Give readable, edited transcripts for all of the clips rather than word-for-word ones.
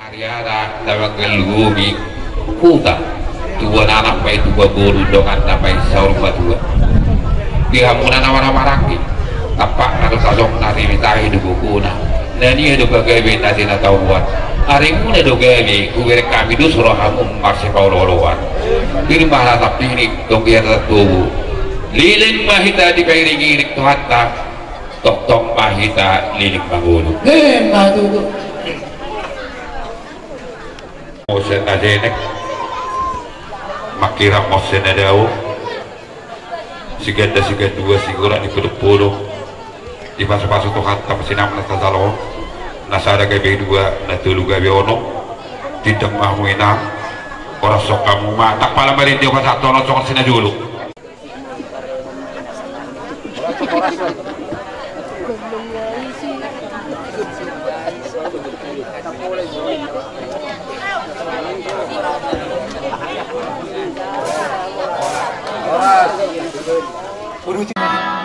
Ariara tawagel gumi kuta dua anak baik dua guru dongan dapat saur dua dihamunan awar-awaraki tapak nato tasok nari mitahi di bukuna nani edo kagawe nasi natawuan hari muna edo gawe kuwere kami do suruh hamum marsi pauloloan diri mahala tapini tongkiar tertubu lilin mahita di pairingi irik tuhatta tok-tok mahita lilik bangulo matugo mosen adenek makira mosen adao siganda dua sigura di puluh di pasu-pasu tuhan tapi sinam nasa salo nasada gabe dua natulu gabe ono tidak mahu ina orang sok kamu mah tak pala marin dia pas satu orang sok sini dulu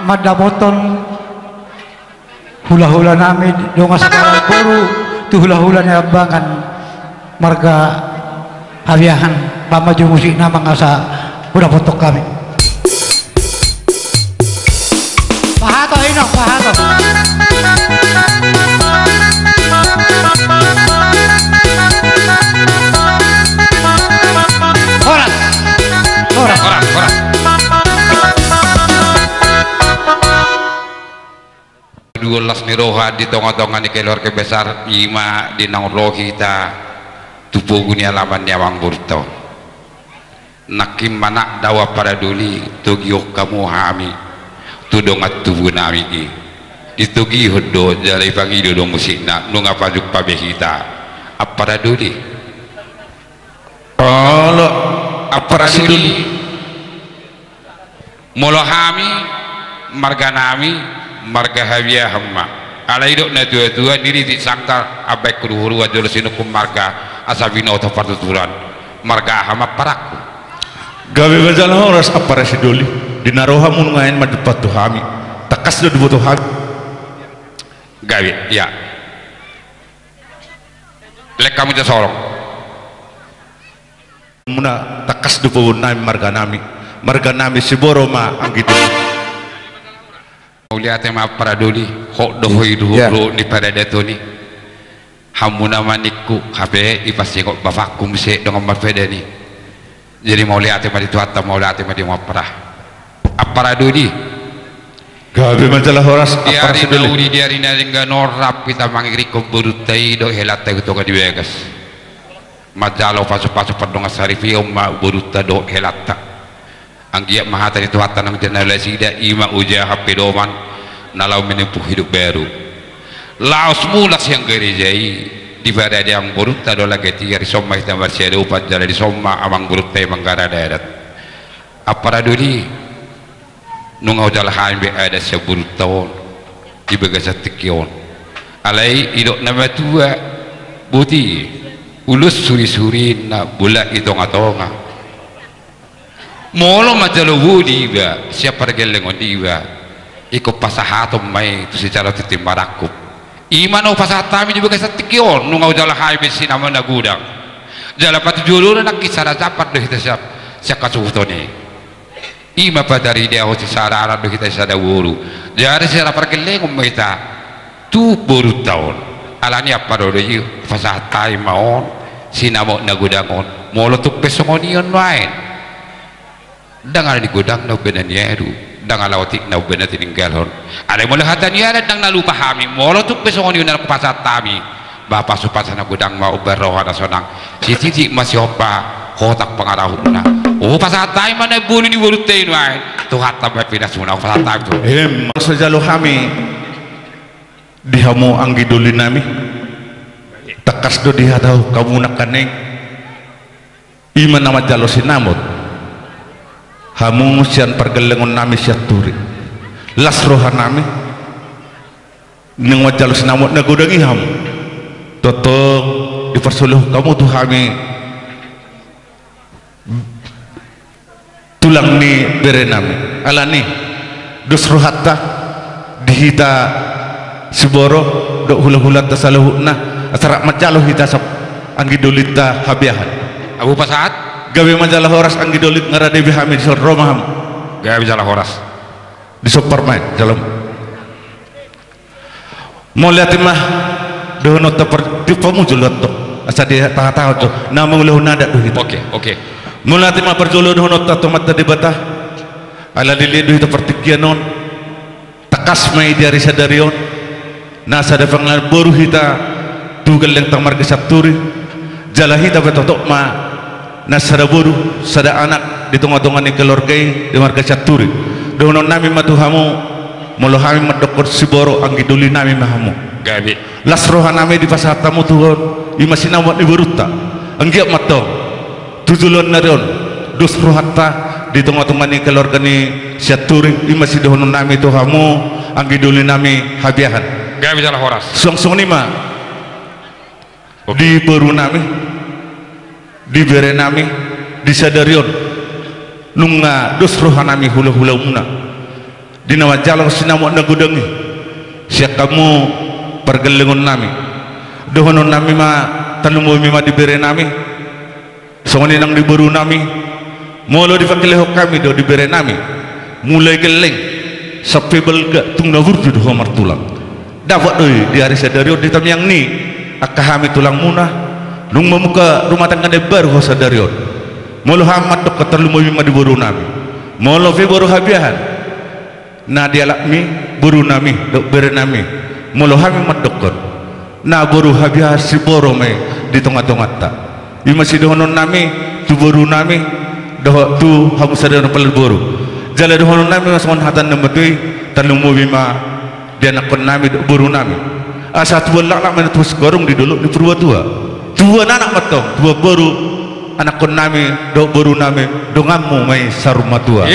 madaboton hula-hula nami donga sekarang puru tu hula-hulanya bangan marga aviahan pamaju musik nama ngasa udah foto kami pahato ino pahato horas las niroha di tonga-tonga ni keluarga besar ima di nang rohita tupuguni alaman nyawang burto nakim manak dawa para duli tugiyok kamu hami tudongat tubuh nami itugi hodo jalai pangido dong musikna nunga pajuk pabehita apara duli kalau apara duli molo hami marga nami marga hawiyah hamma ala idok na tua diri disangka abai kuruhuru wajol sinukum marga asabina atau partuturan marga hama paraku gawe bajalan horas apara sidoli dinaroha mun ngain madepat tuhami takas do dibutuh hami gawe ya lek kamu sorong muna takas do pun nami marga nami siboroma anggitu lihat ma para duli hok dohoi dulu ni pada datoni hamuna maniku habe ipasti kok bafakum se dengan mafeda ni jadi mau lihat ma dituata mau lihat ma di mapra para duli gabe majalah horas apara duli diari na ringga norap kita mangiri ko burutai do helata gitu ka diwegas majalo pasu-pasu padonga sarifio ma buruta do helata anggiak mahata itu hata nang jenala sida ima uja hape doman nalau menempuh hidup baru laos mulas yang gerejai di badan yang buruk tado lagi tiar somma kita bersih upat jalan di somma amang buruk teh manggara darat apara duli nungau jalan hambe ada seburuk tahun di bagasa tikion alai idok nama tua buti ulus suri-suri na bulak itonga-tonga molo majalo diba siapa regelengon diba iko pasahatom mai tu secara titim barakuk imano pasatami juga kesatikion nungau jala haibe sinama na gudang jala patu julur nak kisara dapat do kita siap kasutone ima padari dia ho sara do kita sada wuru jare sira pergelengon kita tu baru tahun alani apa do yu pasatai maon sinamo na gudangon molo tu pesongonion lain dangal di gudang na benan yeru dangal lawatik na benan tininggal hon ada mulai hatan yara dang nalu pahami molo tuk pesongoni na pasat tami bapa supasa na gudang mau berroha na sonang sisi masih opa kotak pengarahun na oh pasat tami mana bulu di bulu tein wae tuh hatta bapina sunau pasat tami tu sejalo kami dihamu anggi duli nami takas do dihatau kamu nak kaneng iman nama jalo sinamut hamu sian pergelengon nami siat turi las rohan nami neng wajal sinamut na gudangi hamu toto dipersuluh kamu tuh kami tulang ni bere nami alani dus rohatta dihita siboro do hula-hula tasaluhna asara majalo hita sab anggi dolita habiahan Abu Pasahat gawe majalah horas anggi dolit ngarade bihami di romaham gawe jalan horas di supermarket dalam mau lihat mah dono teper di pemujul to asa dia tahu tuh nama ulah nada tuh gitu oke mau lihat mah perjolo dono tato mata di batah ala dilidu itu pertikianon takas mai dari sadarion nasa ada panglar boru hita tugal yang tamar kesaturi jalahita betotok ma nasada boru sada anak di tengah-tengah ni keluargai di marga caturi dono nami matuhamu molohami madokor siboro anggi duli nami mahamu gawe lasroha nami di pasatamu tuhon imasina wat iburuta anggi matong tujulon narion dos rohatta di tengah-tengah ni keluarga ni caturi imasi dono nami tuhamu anggi duli nami habiahan gawe jalan horas song ni mah di baru nami di bere nami di sadarion nunga dos roha nami hula-hula muna di nama jalan sinamo nagudangi siak kamu pergelengon nami dohonon nami ma talumo mima di bere nami songoni nang di baru nami molo di fakilehok kami do di bere nami mulai geleng sampai belga tung nabur di doho martulang dapat doi di hari sadarion di tamyang ni akahami tulang munah nung memuka rumah tangga baru ho sadarion molo hamat dok keterlumo mima di baru nami molo fe baru habiahan na dialakmi baru nami dok bere nami molo hami madokon na baru habiah si boro me di tengah-tengah ta imasi dohonon nami tu baru nami doh tu hamu sadarion pelal baru jala dohonon nami masmon hatan nemetui terlumo mima dia nakon nami baru nami asa tua lak mana terus gorong di dulu di Purwatua dua anak matong dua baru anak kon nami do baru nami do ngamu mai saruma tua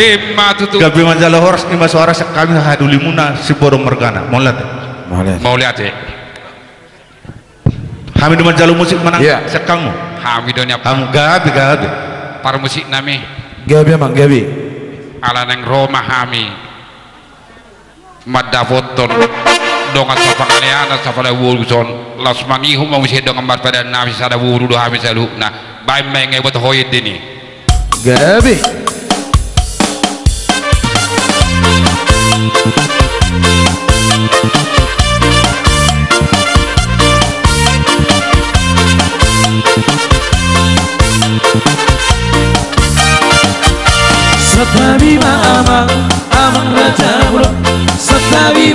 tutu gabe majalah horas ni mas horas kami haduli muna si borong mergana mau lihat kami di majalah musik mana sekamu kami donya kamu gabe para musik nami gabi mang gabi ala neng Roma kami madafoton dongan sapangaleana sapala wuruson las mangihu mau sih dongan pada nabi sada wuru do habis alu nah bay menge bot hoyet dini gabi Setabi amang raja mulo setabi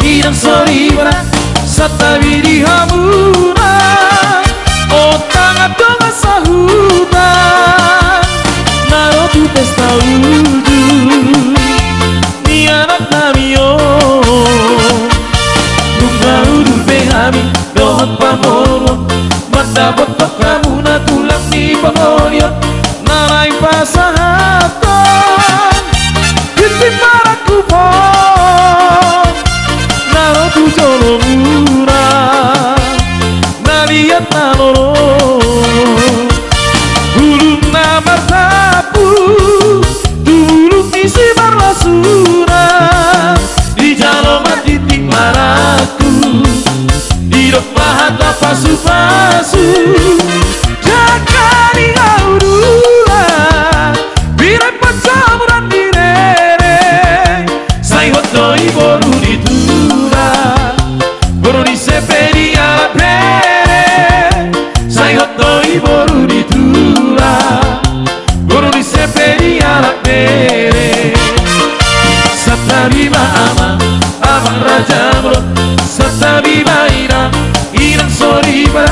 irang soribra setabi dihamura otang adonga sahuta narotu pesta udu ni anak namio nungga udu behami dohot pamoro mata botok kamu na tulang di pamolio narai pasahaton Yiti maraku pon naro tu jolo murah naliat naloro ulung namar tapu dulung isi marlasura di jalo matitik maraku di rok mahata pasu-pasu jakari gaurula birai pacamuran direre sai hotoi boru di tura boru di sepedi ala pere sai hotoi boru di tura boru di sepedi ala pere satarima amang raja bro satarima irang soribra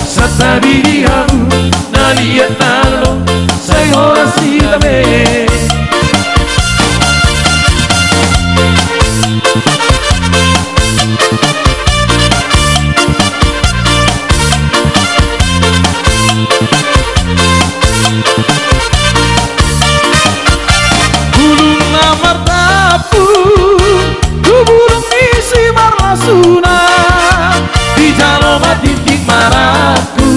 satabi dihamu naliat nalo sai horas silame bulung namar tapu burung isi marlasuna di jalo matitik maraku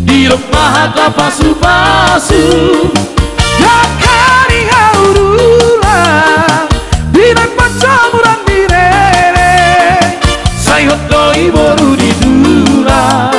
di rok mahaka pasu-pasu yakari haurula bilang pacamuran direre sai hotoi boru di dura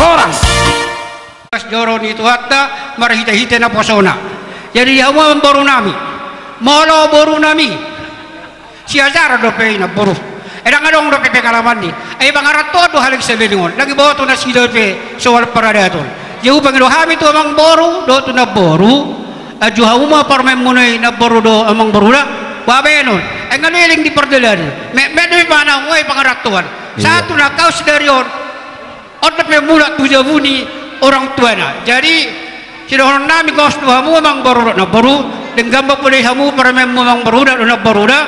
Horas Joro ni tu hatta marhita-hita na posona. Jadi hawa baru nami, molo baru nami. Si ajar do pe na baru. Edang adong do pe pengalaman ni. Ay bangarat to do halik sebelingon. Lagi bawa tu na sido pe soal paradaton. Jauh pengelo hami tu amang baru do tu na baru. Aju hauma parmem munai na baru do amang baru na. Babenon. Ay ngaliling di perdelan. Me do mana ngoi bangarat tuan. Satu na kau sedarion. Otot me mula tu jabuni orang tuana. Jadi sudah nami kos tuamu memang baru na baru dengan boleh hamu para memang baru na baru na.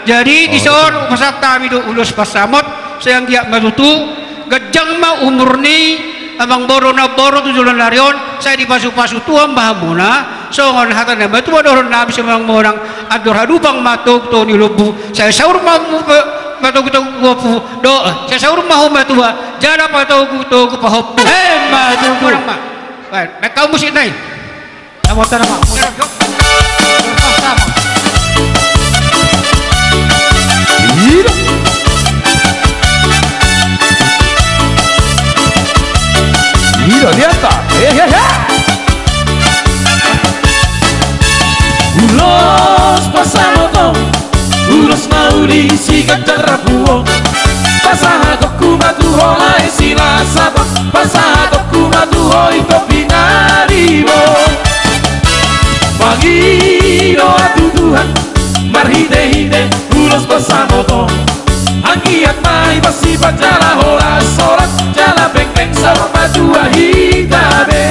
Jadi di soal pasat kami do ulus pasamot sayang dia malutu gajang ma umur ni amang baru na baru tu jualan larion saya dipasu-pasu tuam bahamuna songon hatan na batu doron nabi semang morang adur hadupang matuk to ni lubu saya saur mamu matugu gopu do saya saur mahu matua jana patugu to pahop matugu orang ma baik kau musik nai nama tanah Mira di atas, ulos pasamoto, ulos mauli sigat rapuo, pasahatok matu holai sila sabak, pasahatok matu hoi topinaribo, pagi doa Tuhan, marhide-hide, ulos pasamoto. Angkiat mai pasti bacala hola sorak jala beng-beng sama dua hitabe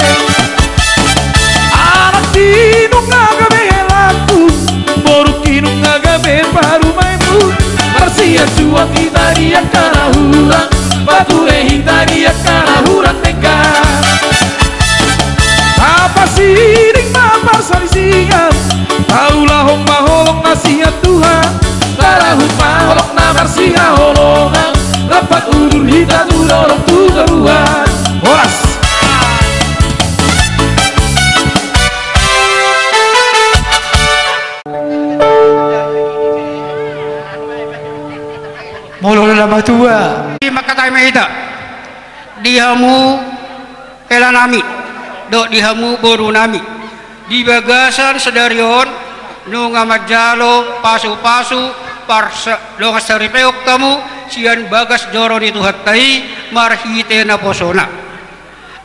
anak tinung ngagabe laku boruk kinung ngagabe baru maimu marsia jua kita dia kana hurang batu hita dia kana hurang neka apa siring mapar sari siang taulah homma holong nasihat Tuhan tarahut maholok namar siha holongan lepat udur hita tudorong tuduruan horas molo lama tua maka tayo mahita dihamu kela nami do dihamu boru nami di bagasan sedarion nunga majalo pasu-pasu parsa longas saripeok kamu sian bagas joro di tuhatai marhite na posona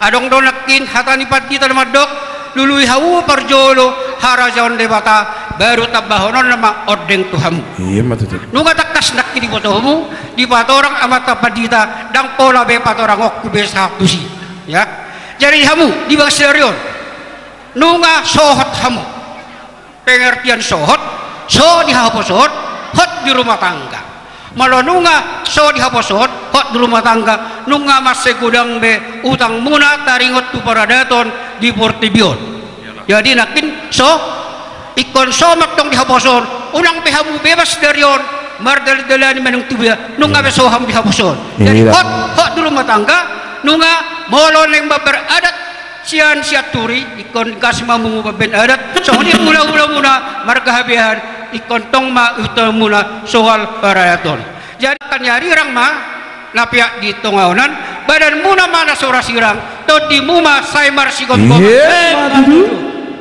adong donakin hatani pat kita madok lului hawu parjolo harajaon debata baru tabahonon nama odeng tuhamu iya matutu nunga takas nak kini botomu di patorang amata padita dang pola be patorang ok kubesa tusi ya jadi hamu di bagas serion nunga sohot hamu pengertian sohot so di haposot hot di rumah tangga malah nunga so di haposot hot di rumah tangga nunga mas segudang be utang muna taringot tu paradaton di portibion jadi nakin so ikon so maktong di haposon unang pehamu bebas darion mardal-dalani menung tibia nunga be soham di haposon jadi hot di rumah tangga nunga molon yang beradat sian siaturi ikon kasih mamu ben adat so di mula margahabihan ikon tong ma utang muna soal parayaton jadi kan nyari orang ma napiak di tongaunan badan muna mana sora sirang to di muma saimar sikon koma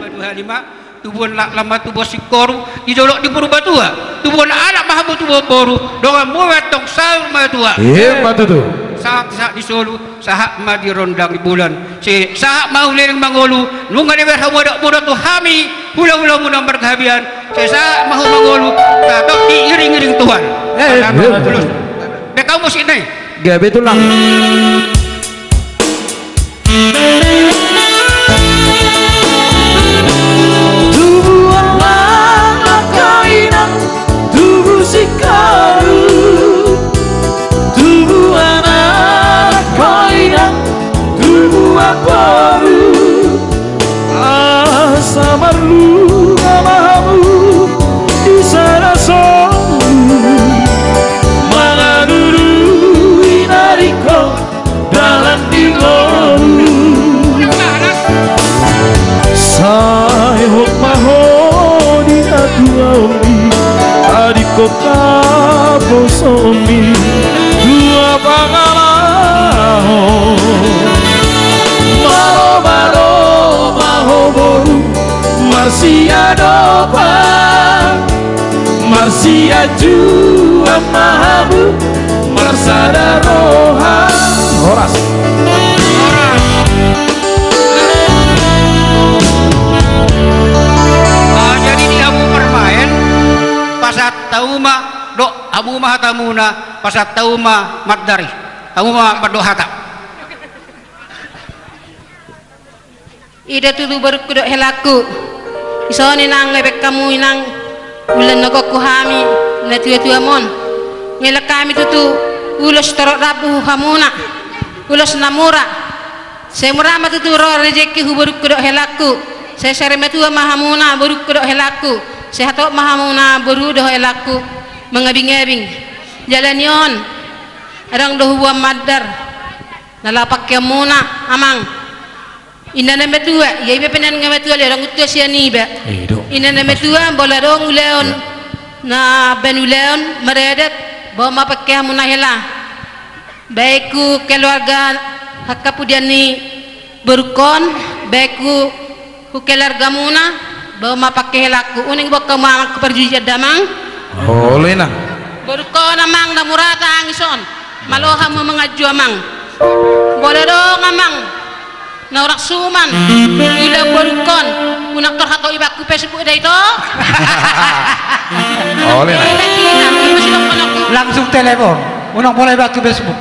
badu halima tubuhan lama tubuh sikoru dijolok di buru batua tubuhan anak mahamu tubuh boru dongan muat tong saur matua matutu saat di Solo sahak ma di rondang di bulan si sahak mau lering mangolu nunga de berhamu ada muda tu hami hula-hula muna berkehabian si sahak mau mangolu tatok diiring-iring Tuhan bekau musik ini gabe tulang tubuh anak kainang tubuh sikaru tubuh anak kainang tubuh baru asa malu amamu di sana solu mangaduru inariko pangalaho malo malo mahoboru marsia dopa marsia jua mahabu marsada roha horas. Jadi di amu permain pasat tauma do amu mahatamuna pasat tauma madari amu madohata ida tudu baru kudok helaku isoni nang lebek kamu inang ulan nagok kuhami na tua mon ngelak kami tutu ulos torok rabu hamuna ulos namura saya murama tutu roh rezeki hu baru kudok helaku saya metua mahamuna baru kudok helaku saya hatok mahamuna baru doh helaku mengabing-abing jalan yon adang doh buam madar nalapak kemuna amang inana metua ya ibe penan ngametua le orang utua siani ba inana metua bola dong uleon na ben uleon meredet bawa pakai hamuna hela baikku keluarga hakapudiani berukon baikku ku keluarga muna bawa pakai helaku uning baka mang keperjudian damang oleh na berukon amang na murata angison maloha mo mengaju amang boleh dong amang na orang suman ila berukon unak terhato ibaku Facebook dah itu oleh na langsung telepon unang mulai batu Facebook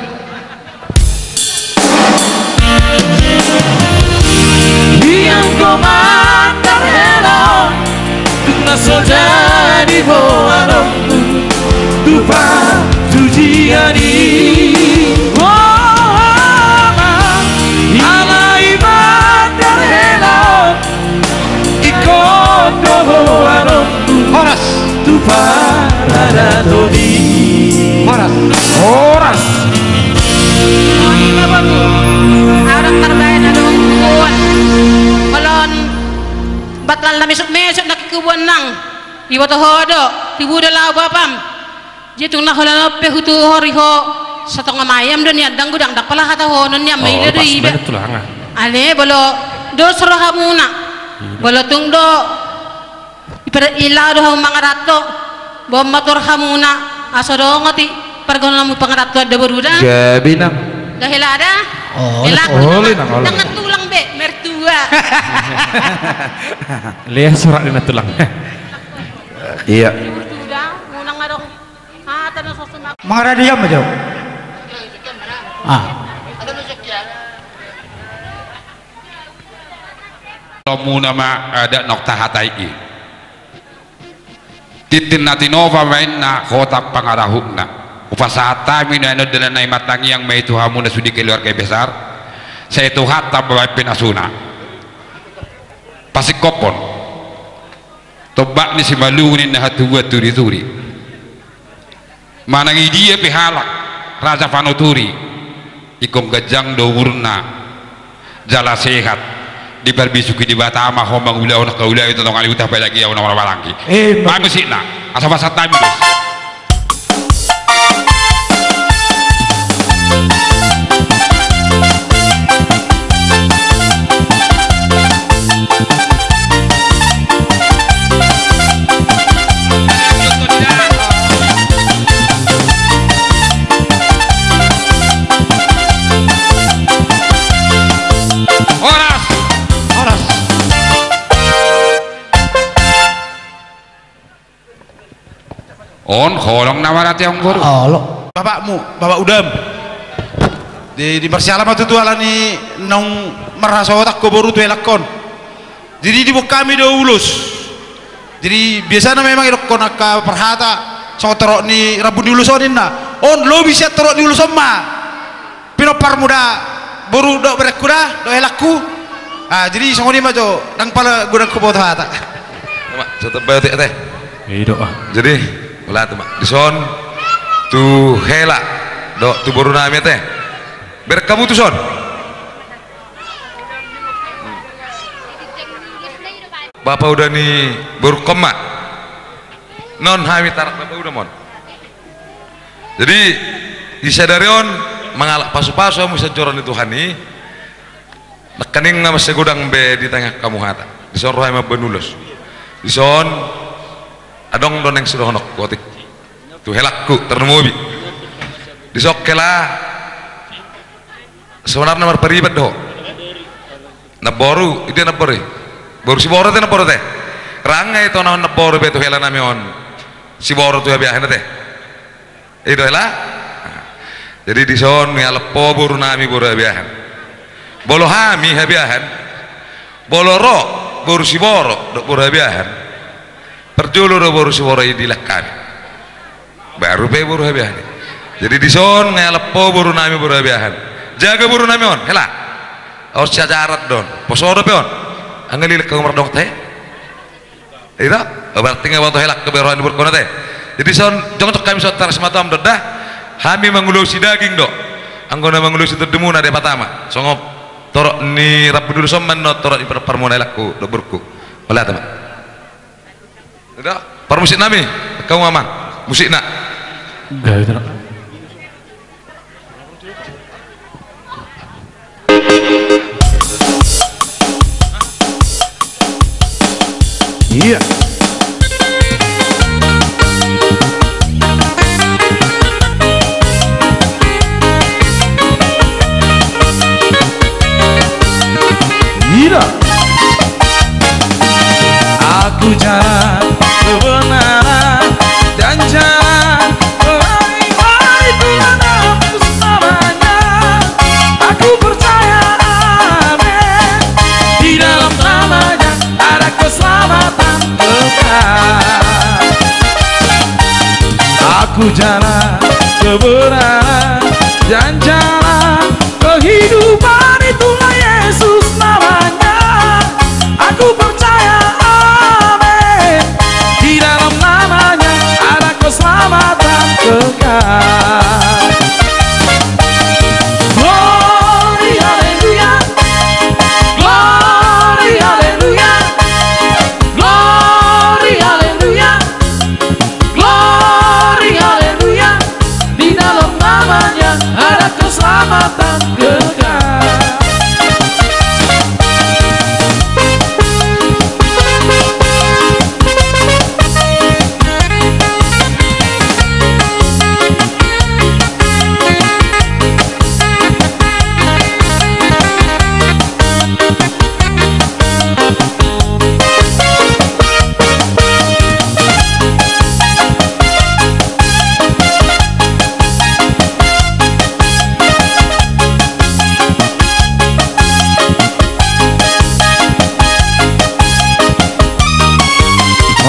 yang komandar hello na soldadi boano tupa tujiani alai bandar hello ikondo boano horas tupa rada dodi horas oh iya babu orang terbaik na dong kubuan kolon batal na mesok nakikubuan nang iwato hodo tibuda lao bapam jitung na hola pe hutu horiho satong mayam don ya dang gudang dak pala kata ho non ya mai le dei be ale bolo do soro hamuna bolo tung do ipara ila do mangarato bom motor hamuna asodo ngati pergono mu pangarato ada beruda gabina dahil ada dengan tulang be mertua lihat surat dengan tulang iya ngunang ngadong tanah sosok mangara diam aja muna ma ada nokta hatai titin natinova mainna kotak pangarahukna upasata minano dalam nai matangi yang mai tuhamu na sudi keluarga besar saya tu hatta bawa penasuna pasikopon tobak ni si malunin na hatuwa turi-turi manangi dia pihalak raja panuturi ikong gajang dowurna jala sehat di perbisuki di Batama homang ulah nak ulah itu tong ali utah lagi orang orang balangki bagus sih nak asal pasat time terus on kolong nawarati yang baru bapakmu bapak udam di persialan itu alani nong merasa otak ko baru tuh lakon jadi di kami do ulus jadi biasanya memang itu kon ka perhata so terok ni rabun di ulusonin na on lo bisa terok di uluson ma pinopar muda baru do berekuda do elaku jadi songoni mah jo dang pala gudang ko bawah hata mak tetep bae teh jadi ulah tuh mak dison tu hela do tu baru nami teh ber kamu tuh son bapak udah nih baru koma non hamil tarak bapak udah mon jadi disadarion mangalak pasu-pasu amu sajoran itu hani nakaning nga masih gudang be di tengah kamu hata dison rohay mabenulus dison adong doneng sudah honok kotik tu helakku ternemobi disok kela sebenarnya marparibat do naboru ide nabore boru si boro teh naboro teh rangai to na naboro be tu hela namion si boro tu biahan teh itu hela jadi dison ya lepo boru nami boru biahan bolo hami habiahan bolo ro boru si boro do boru habiahan perjulu ro boru si boro idilah kami baru be boru habiahan jadi dison ngelepo boru nami boru habiahan jaga boru nami on hela harus cacarat don posoro peon angeli ke umur dong teh itu berarti nggak waktu helak keberoan di berkona teh jadi son jangan cek kami sotar sematam dodah kami mengulusi daging do anggona mengulusi terdemu nade patama songop torok ni rapi dulu soman no torok di permona helakku do berku oleh teman itu permusik nami kamu aman musik nak Gak itu. Iya. Iya. Aku jalan kebenaran dan jalan baik-baik Tuhan hapus namanya. Aku percaya amin di dalam namanya ada keselamatan kekal. Aku jalan kebenaran dan jalan kehidupan itulah Yesus namanya. Aku percaya amin di dalam namanya ada keselamatan kekal. Glory haleluya, glory haleluya, glory haleluya, glory haleluya. Di dalam namanya ada keselamatan kekal.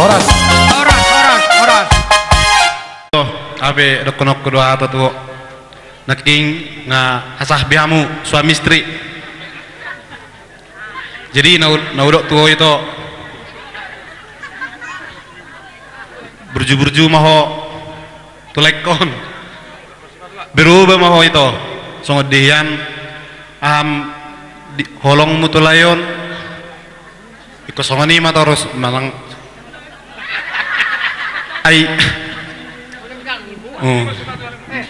Horas. Abe dokonok kedua atau tuh naking nga hasah biamu suami istri. Jadi naudok tuh itu berju maho tulekon berubah maho itu songodian holong mutulayon ikosongani mah terus malang ai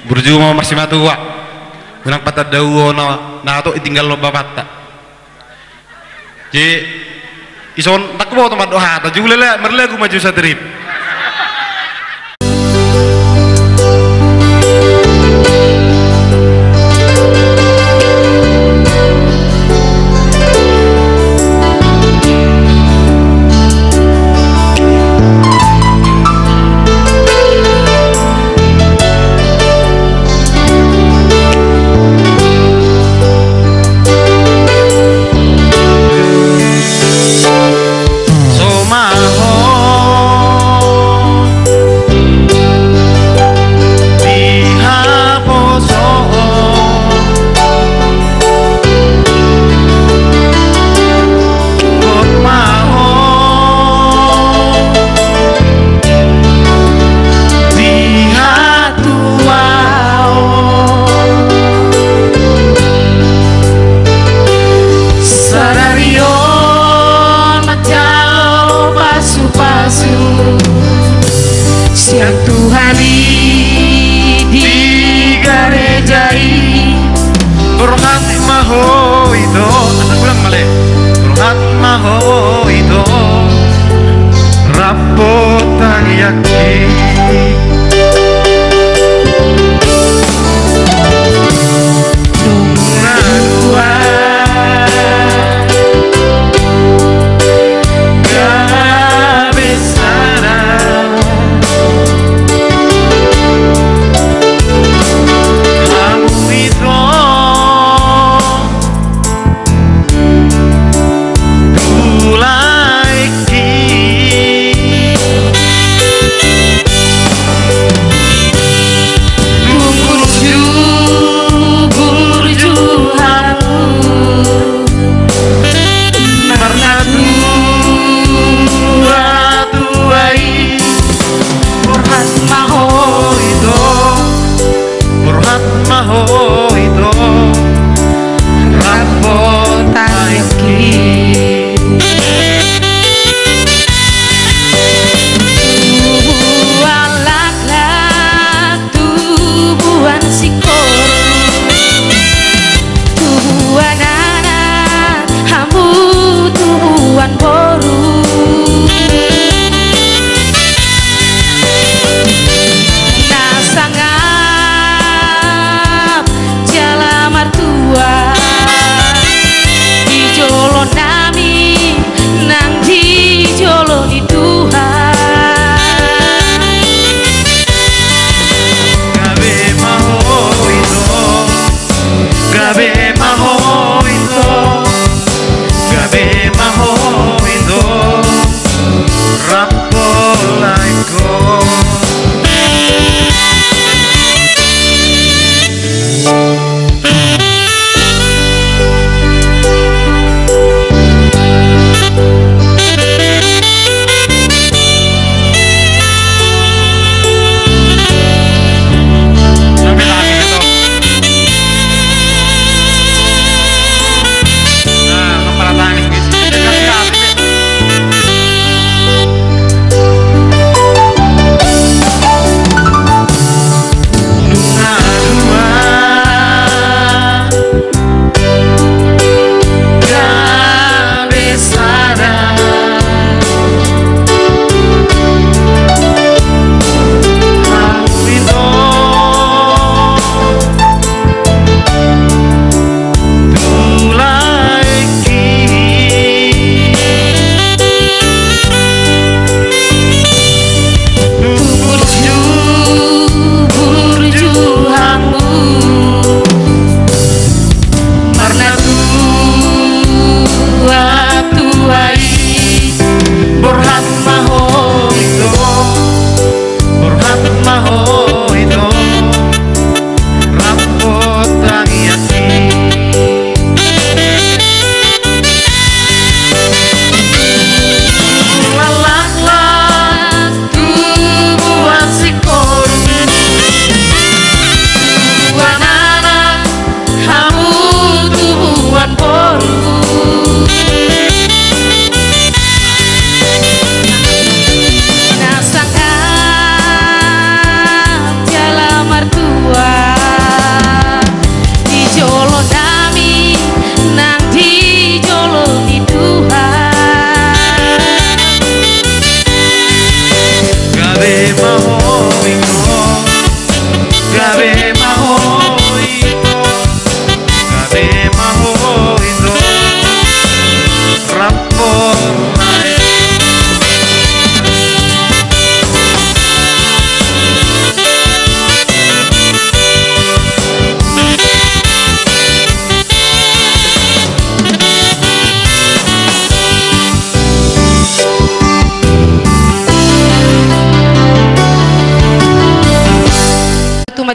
berju mau masih matua menang patah dawo na atau tinggal lo bapak tak jadi ison tak mau tempat doa tak juga lele merle aku maju satrip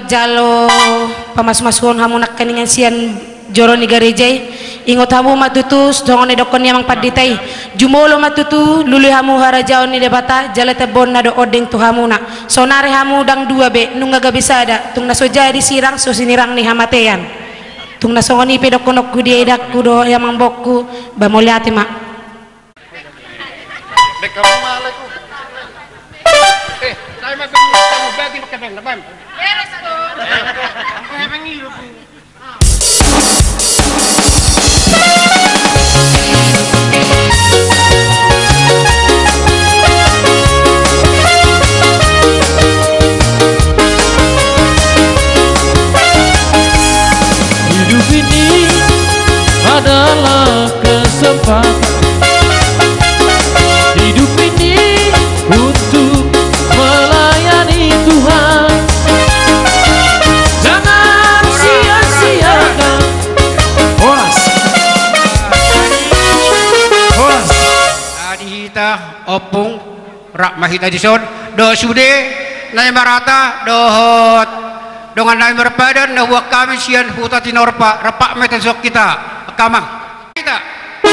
Jalo pamas-masuhon hamu nak keningan sian joro ni garejai ingot hamu matutus dongone dokon yamang paditai jumolo matutu luli hamu harajaon ni debata jalate bon na do odeng tu hamu na sonare hamu dang dua be nunga gabisada tung nasoja di sirang so sinirang ni hamatean tung nasongoni pedokonok kudi edak kudo yamang bokku bamoliati mak saya mau kamu bagi pakai bang depan. Beres aku. Bang hidup. opung rak mahita dison do sude nai marata dohot dengan nai merpadan na huwag kami siyan huta tinorpa rapak metan sok kita kamang kita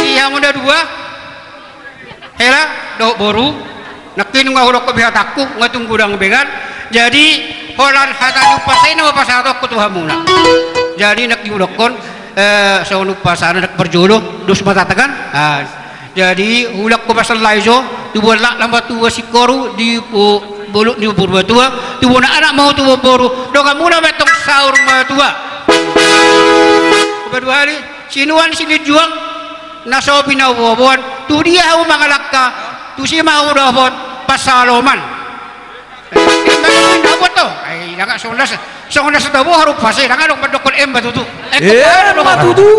iya muda dua hela do boru nakin ngahulok kebihatakku ngatung gudang bengan jadi holan hatanu pasay na mapasatok kutuhamuna jadi nak diulokon sa unug pasana nak berjolo dus matatagan jadi hulak ko pasal laizo tubuh lak lambat tua si koru di buluk ni berbatua tubuh na anak mau tubuh boru doga muna betong saur matua kedua hari sinuan sini juang naso pinawobon tu dia au mangalakka tu si mau dapot pasaloman dapat to ay naka sondas tawo harus pasay naka dong padokon batutu batutu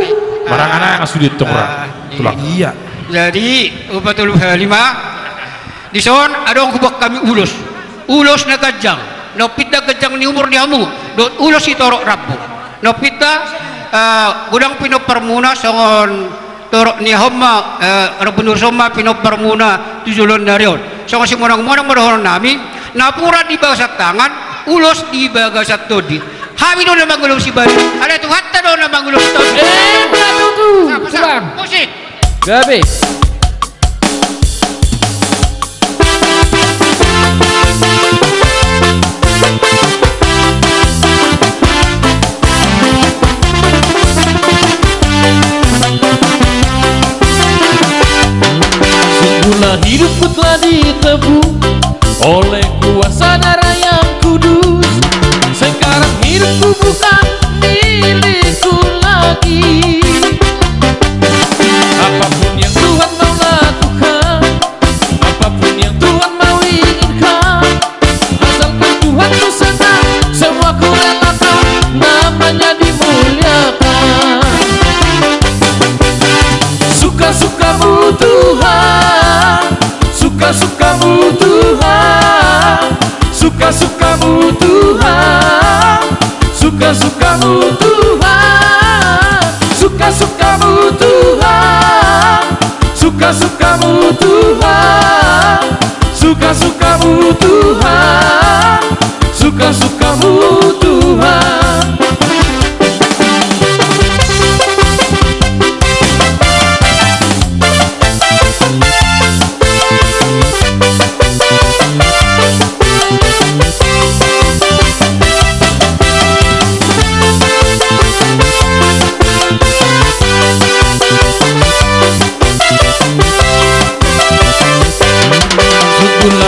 barang anak yang sulit tongkra tulang iya jadi 45 di son adong kubak kami ulos na gajang no pita gajang ni umur ni amu do ulos itorok rabu no pita gudang pinoparmuna songon torok ni homma rabunur somma pinoparmuna tujulon darion songon si monang-monang madahon nami napura di bagasat tangan ulos di bagasat todi kami do na mangulong si bari ada tu hatta do na mangulong si todi tunggu bang musik gabe sungguhlah hidupku telah ditebus oleh kuasa darah yang kudus. Sekarang hidupku bukan milikku lagi. Apapun yang Tuhan mau lakukan, apapun yang Tuhan mau inginkan, asalkan Tuhan ku senang, semua ku relakan, namanya dimuliakan. Suka-sukamu Tuhan, suka-sukamu Tuhan, suka-sukamu Tuhan, suka-sukamu Tuhan, suka-sukamu Tuhan, suka-sukamu Tuhan, suka-sukamu Tuhan, suka-sukamu Tuhan.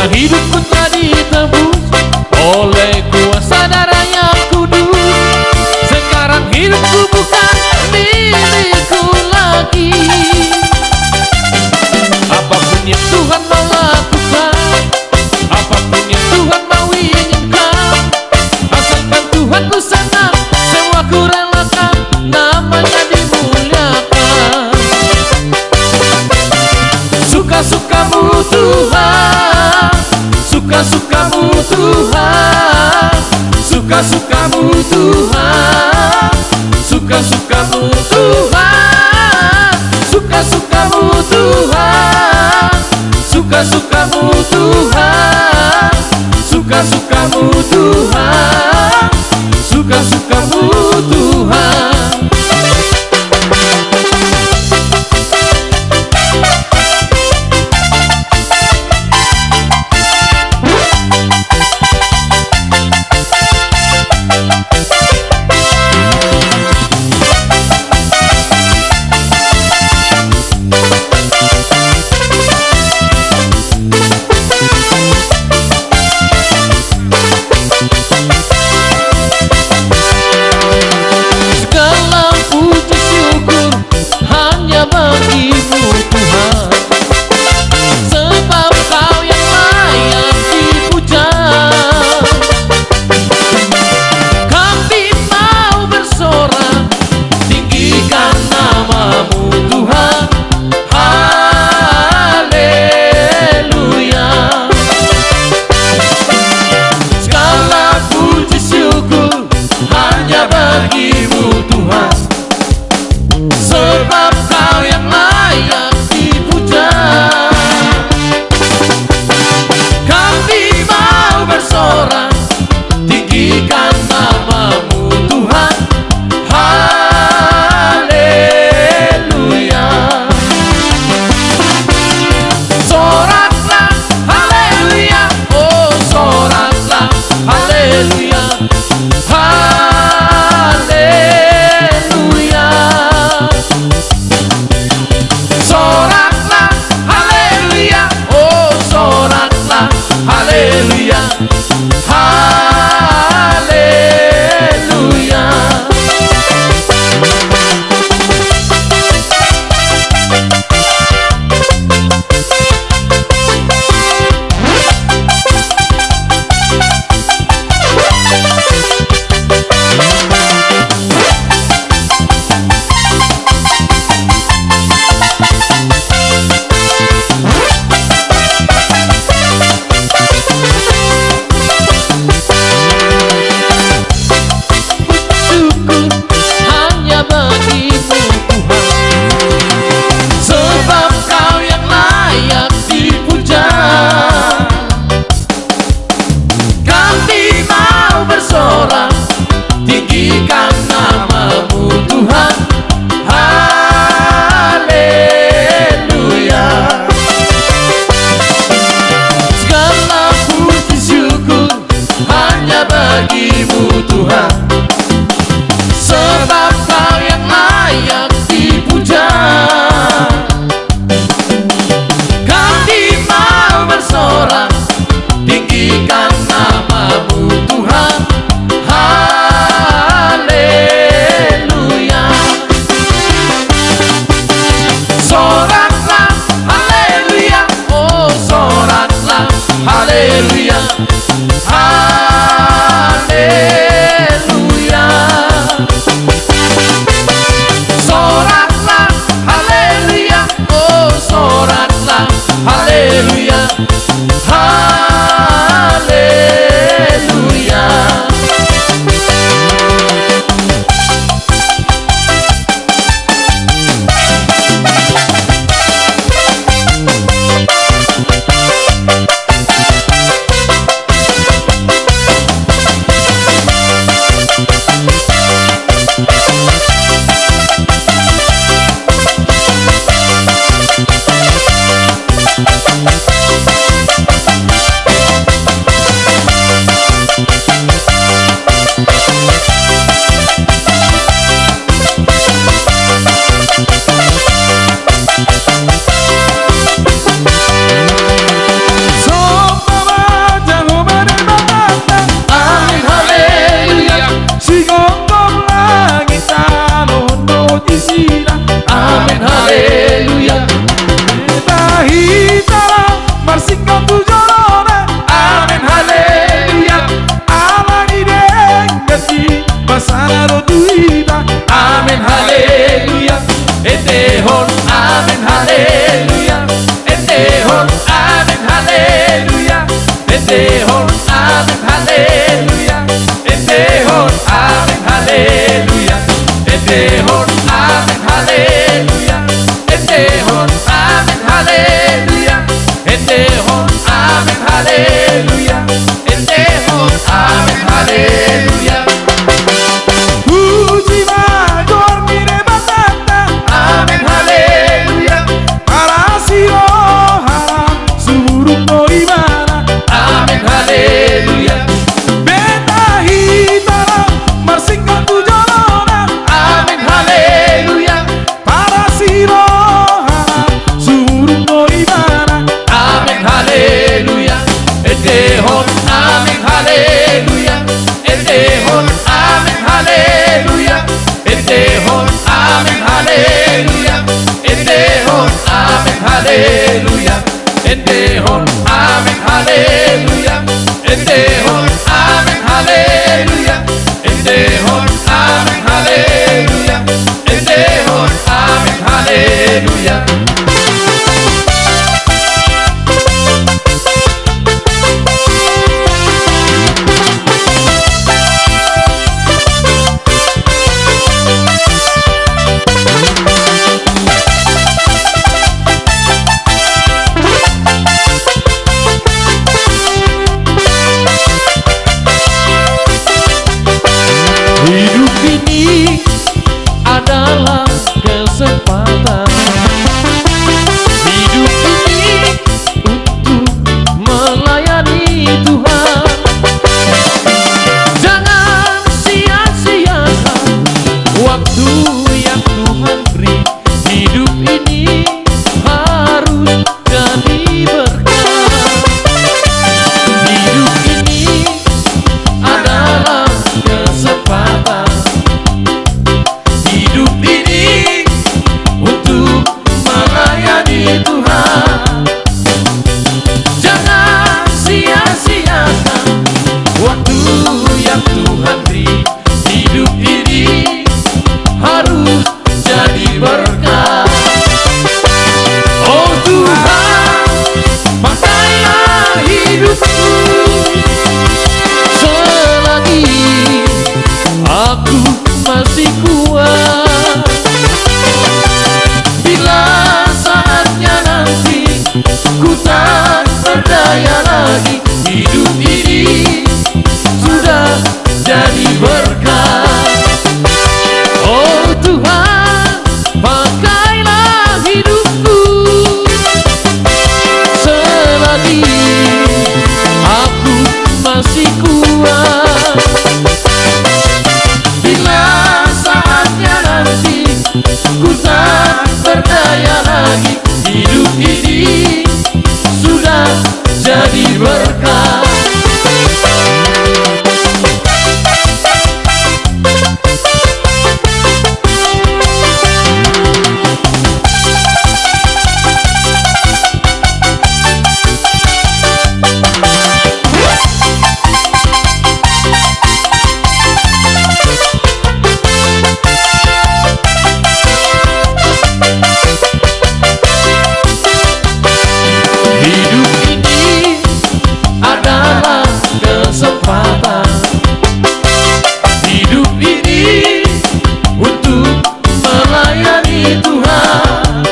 Hidupku telah ditebus oleh kuasa darah yang kudus. Sekarang hidupku bukan milikku lagi. Apapun yang Tuhan mau lakukan, apapun yang Tuhan mau inginkan, asalkan Tuhan ku senang, semua ku relakan, namanya dimuliakan. Suka-sukamu Tuhan, suka-sukamu Tuhan, suka-sukamu Tuhan, suka-sukamu Tuhan, suka-sukamu Tuhan, suka-sukamu Tuhan, suka-sukamu Tuhan, suka-sukamu Tuhan. amin haleluya, entehon amin haleluya, entehon amin haleluya, entehon amin haleluya, entehon amin haleluya, entehon amin haleluya, entehon amin haleluya, entehon amin haleluya, entehon amin haleluya. Puji magor mire batata, Amin haleluya, para siroha suburuk no imana, amin haleluya, beta hitara marsingkan tujolona, amin haleluya, para siroha suburuk no imana, amin haleluya, entehon amin haleluya, entehon amin haleluya, entehon amin haleluya, entehon amin haleluya, entehon amin haleluya, entehon amin haleluya, entehon amin haleluya, entehon amin haleluya. hidup ini adalah kesempatan, hidup ini untuk melayani Tuhan. Jangan sia-siakan waktu yang Tuhan beri, hidup ini harus jadi berkah. Hidup ini adalah kesempatan, hidup ini untuk melayani Tuhan. Jangan sia-siakan waktu yang Tuhan beri, hidup ini harus jadi berkah. Oh Tuhan, pakailah hidupku selagi aku masih kuat. Bila saatnya nanti ku tak berdaya lagi, hidup ini sudah jadi berkah. Oh Tuhan, pakailah hidupku selagi aku masih kuat. Bila saatnya nanti ku tak berdaya lagi, hidup ini sudah jadi berkah. Hidup ini adalah kesempatan, hidup ini untuk melayani Tuhan.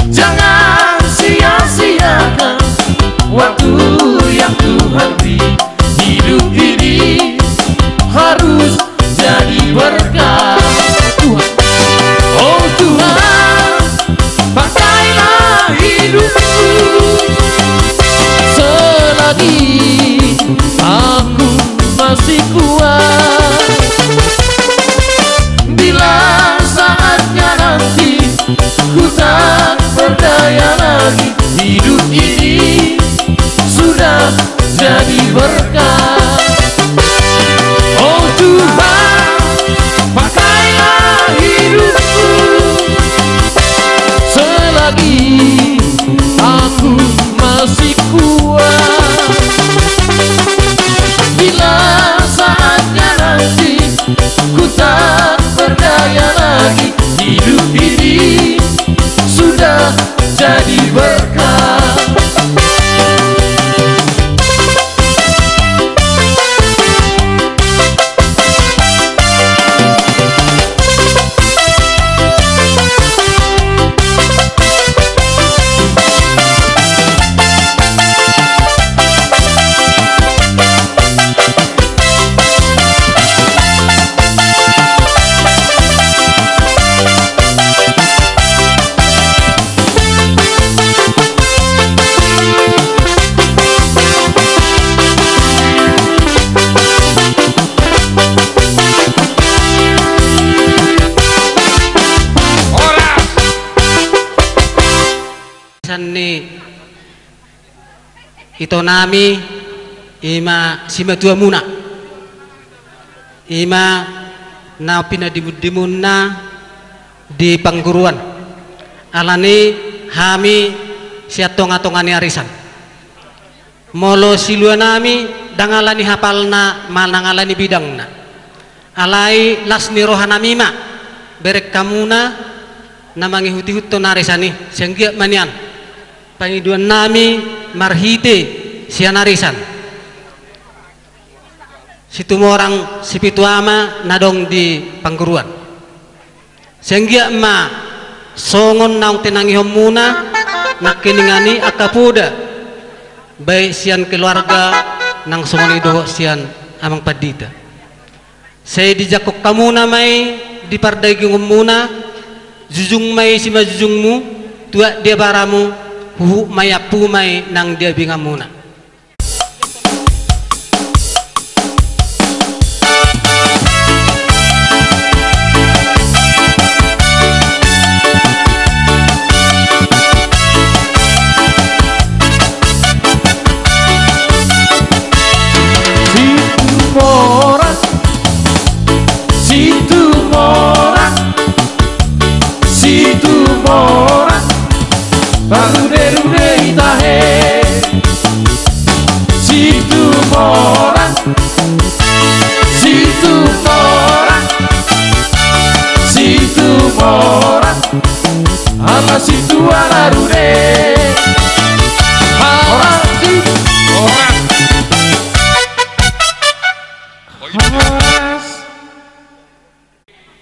Jangan sia-siakan waktu yang Tuhan beri, hidup ini harus jadi berkah. Tuhan, oh Tuhan, pakailah hidupku selagi aku masih kuat. Bila saatnya nanti ku tak berdaya lagi, hidup ini sudah jadi berkah. Oh Tuhan, pakailah hidupku selagi aku masih kuat. Bila saatnya nanti ku tak berdaya hati sudah jadi berkah. Ni ito nami ima sima tua muna ima na pinadimun na di pangguruan alani hami siatonga-tongani arisan molo silua nami dangalani hapalna manangalani bidangna alai lasni rohanami ma berek kamuna namangi huti-huto narisani senggiak manian pangiduan nami marhite sian arisan situ orang sipituama nadong di pangguruan senggiak ma songon naung tenangi homuna nakeningani akapuda baik sian keluarga nang songon idoho sian amang padita saya dijakok kamuna mai di pardai muna jujung mai sima jujungmu tua dia baramu hu mayapu mai nang dia bingamuna situ mora barude-rude itahe situ mora ama situ alarude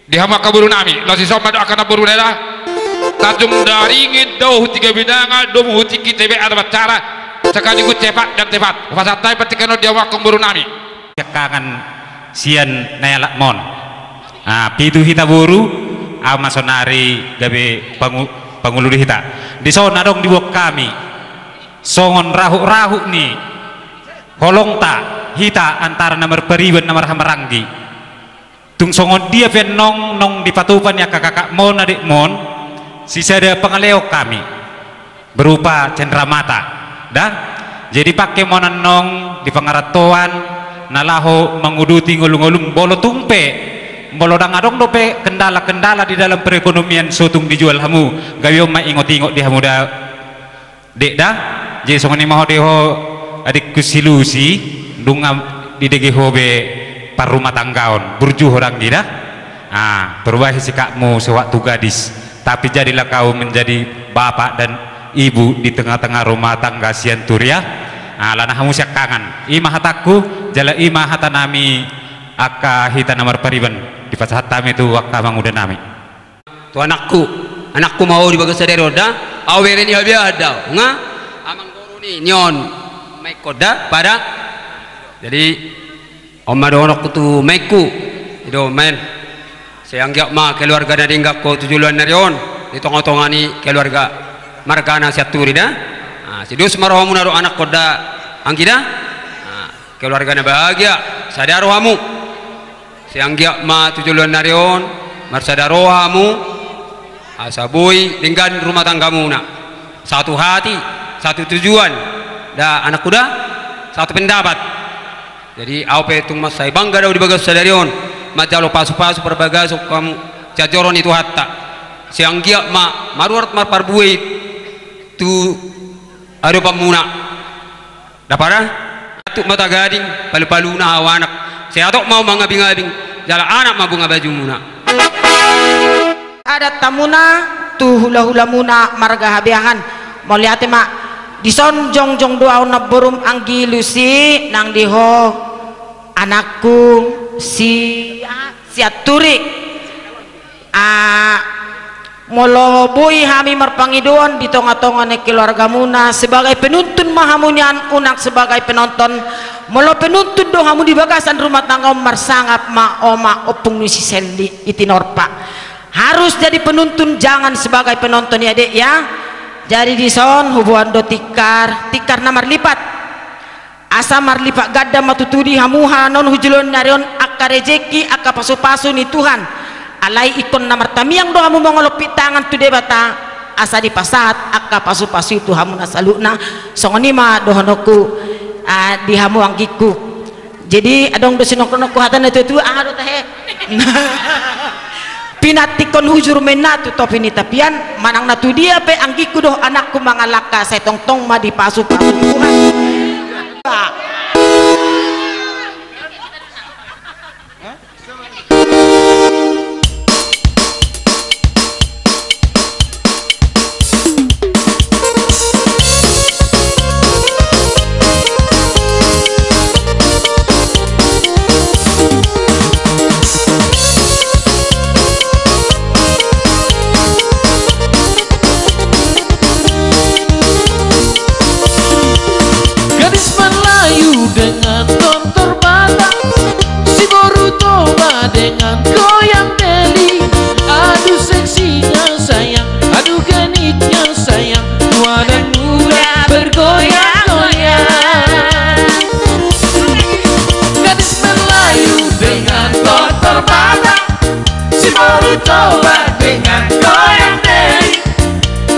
di hama kaburu nami lasi somad akan aburu nela tajung daringit dauh tiga bidanga dom huti kitebe ada cara sekali ku tepat dan tepat pasatai petikano dia wakong buru nami kangen sian nela mon pitu hita buru ama sonari gabe panguluri hita di sona dong di wok kami songon rahu ni holong ta hita antara nomor periwen nomor hamaranggi tung songon dia penong nong di patupan ya kakak mon adik mon sisa ada pengaleo kami berupa cendramata dah jadi pakai monan nong di pengaratoan nalaho menguduti ngulung-ngulung bolo tumpe bolo dangadong dope kendala-kendala di dalam perekonomian sotung dijual hamu gayo ma ingot-ingot di hamu dah dek dah jadi songon ni maho deho adik kusilusi dunga di dege hobe par rumah tanggaon burju orang tidak berubah sikapmu sewaktu gadis tapi jadilah kau menjadi bapak dan ibu di tengah-tengah rumah tangga sian turia lana hamu siak kangen ima hataku jala ima hata nami aka hita nomor pariban di pasat tami itu waktu udah nami tu anakku mau di bagas dari roda awere ni habis ada nga amang guru ni nyon mai koda pada jadi Oma donok tu meku itu men saya anggap ma keluarga dari enggak ko tujuan narion di tongong-tongani keluarga margana siaturi dah sidus marohamu naruh anak koda anggida keluarga bahagia sadarohamu saya anggap ma tujuan narion marsadarohamu asabui dengan rumah tanggamu nak satu hati satu tujuan dah anak kuda satu pendapat jadi apa itu mas saya bangga dah di bagas sadarion majalo pasu-pasu perbagaso kamu jajoron itu hatta siang gia ma maruart mar parbuai tu ada pamuna dapara tu mata gading palu-palu na awanak saya tok mau mangabing-abing jala anak mabunga baju muna adat tamuna tu hula-hula muna marga habiahan mau lihat mak dison jong doa na borum anggi lusi nang diho anakku si aturi molo boy hami marpangiduan di tonga-tonga ne keluarga muna sebagai penuntun mahamunyan unak sebagai penonton molo penuntun do hamu di bagasan rumah tangga marsangap ma oma opung nusi sendi itinorpa harus jadi penuntun jangan sebagai penonton ya dek ya. Jadi di son hubungan do tikar namar lipat asa marlipat gadda matutudi hamuha non hujulon nyarion akka rejeki akka pasu-pasu ni Tuhan alai ikon namar tamiang do hamu mongolopi tangan tu debata asa di pasat akka pasu-pasu itu hamu nasaluna songoni ma dohonoku di hamu anggiku jadi adong do sinokronoku hatan itu ado tahe pinatikon hujur menatu topi ni tapian manang natu dia pe anggiku doh anakku mangalaka saya tong ma di pasu-pasu Tuhan. Dengan kontor batang si Boruto dengan goyang deli aduh seksinya sayang aduh genitnya sayang tua dan muda bergoyang-goyang gadis Melayu dengan kontor batang si Boruto dengan goyang deli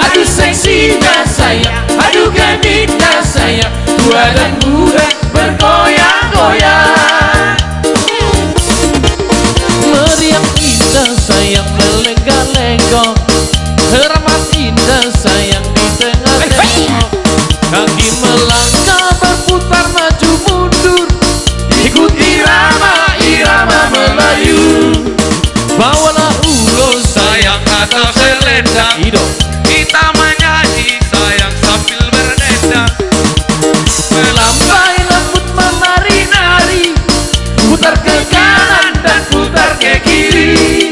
aduh seksinya sayang aduh genitnya sayang tua dan muda bergoyang-goyang meriam indah sayang melenggak-lenggok harapan indah sayang di tengah-tengah kaki melangkah berputar maju mundur ikuti irama Melayu bawalah ulo sayang atau selendang kita menyanyi sayang sambil berdendang melambai lembut menari-nari putar ke kanan dan putar ke kiri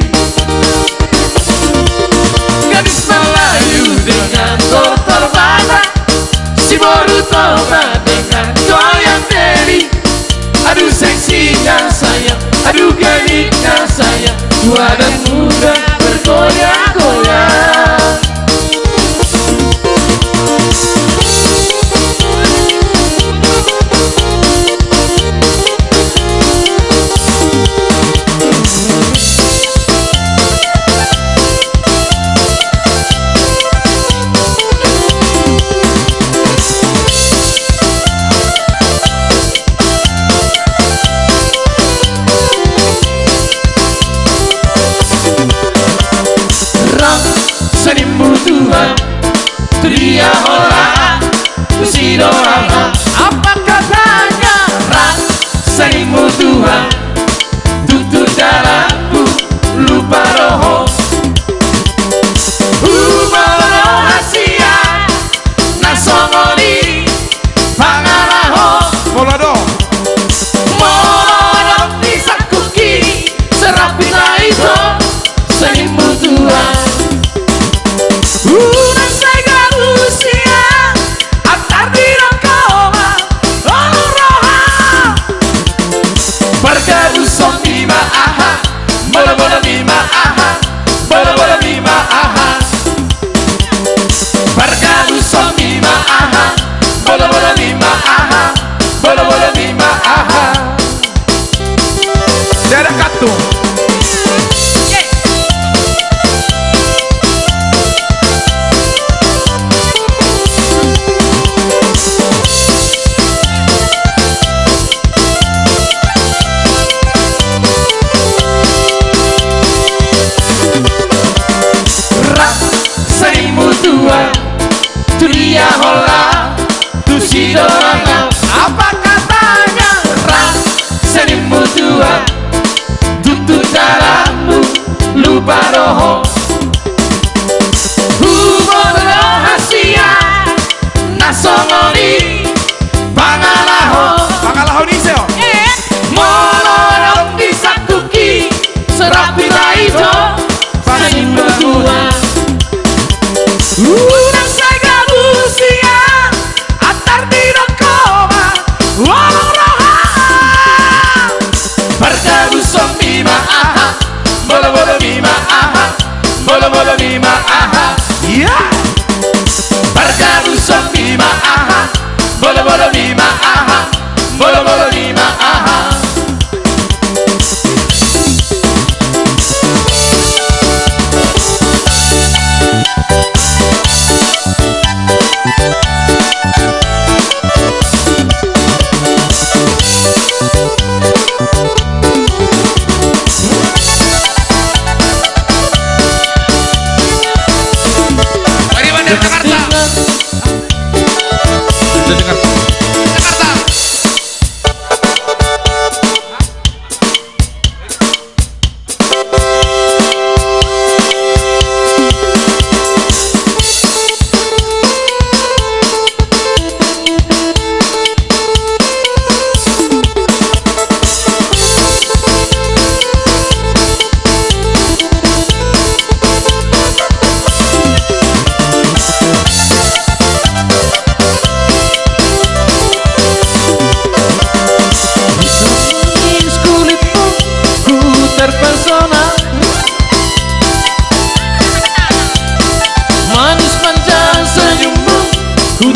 gadis Melayu dengan kotor batang si Boruto dengan goyang deli aduh seksinya sayang aduh genitnya sayang tua dan muda bergoyang-goyang dia hola si dorama apa katanya ran senimu Tuhan tutur jalanku lupa roho humoro hasia nasongoli pangaraho molado disakuki serapina itu senimu Tuhan Usia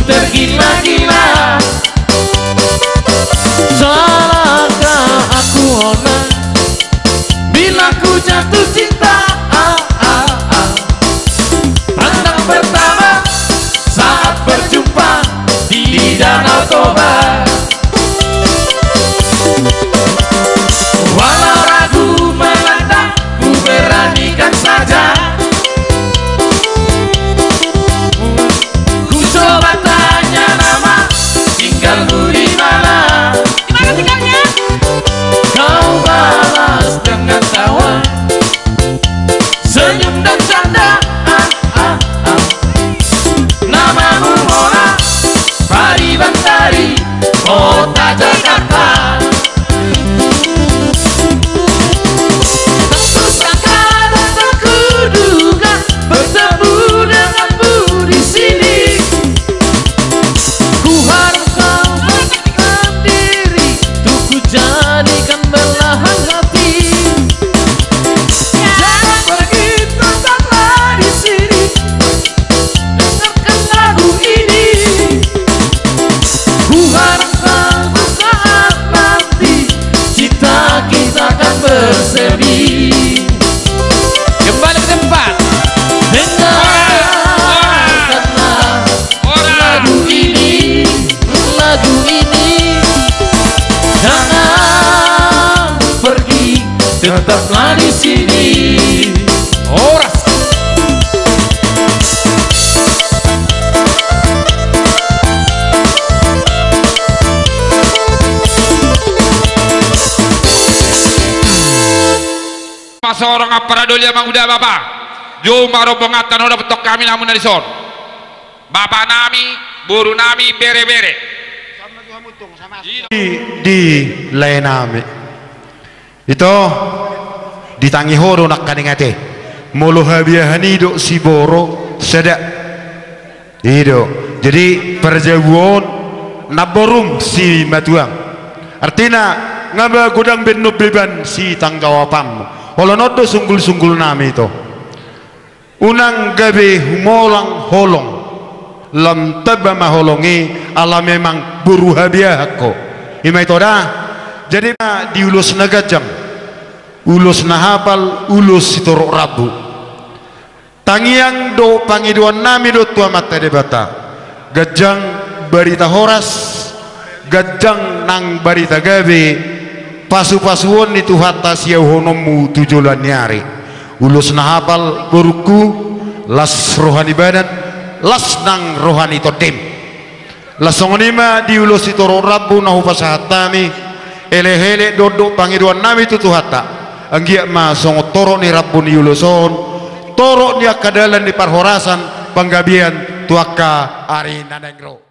tergila-gila. Salahkah aku ona bila ku jatuh cinta? Pandang pertama saat berjumpa di Danau Toba. Walau ragu melanda, ku beranikan saja. Ku coba tanya nama, tinggalmu di mana? Di mana tinggalnya? Kau balas dengan tawa, senyum dan canda. Namamu Mona, Pari Bantari, kota Jakarta. Tak sangka dan tak kuduga bertemu denganmu di sini. Ku harap kau mengerti diri, untuk ku jadikan belahan hati. Jangan pergi, tetaplah di sini. Dengarkan lagu ini. Ku harap suatu saat nanti cinta kita akan bersemi. Kembali ke tempat. Dengarkanlah lagu ini, lagu ini. Jangan pergi, tetaplah di sini. Oras. Seorang apa dulu yang udah bapak jumpa rombongan udah betok kami namun dari son bapak nami buru nami bere-bere di lainame itu ditangi horo nak kaningate mulu habiahani do si boro sedak itu jadi perjauhan naborum si matuang artinya ngaba gudang benub beban si tanggawapam holonodo sunggul-sunggul nami itu unang gabe humolang holong lam taba maholongi ala memang buru habiah ko ima itu dah jadi diulus nagajang ulus nahapal ulus sitorok rabu tangiang do pangiduan nami do tua mata debata gajang barita horas gajang nang barita gabe pasu-pasuan itu hatta siau honomu tujulan nyari ulus nahapal burku las rohani badan las nang rohani totem lasongonima di ulus itu rabu nahu pasahatami ele-hele dodok pangiduan nami itu hatta anggia ma songo toro ni rabu ni uluson toro ni akadalan di parhorasan panggabian tuaka ari nanengro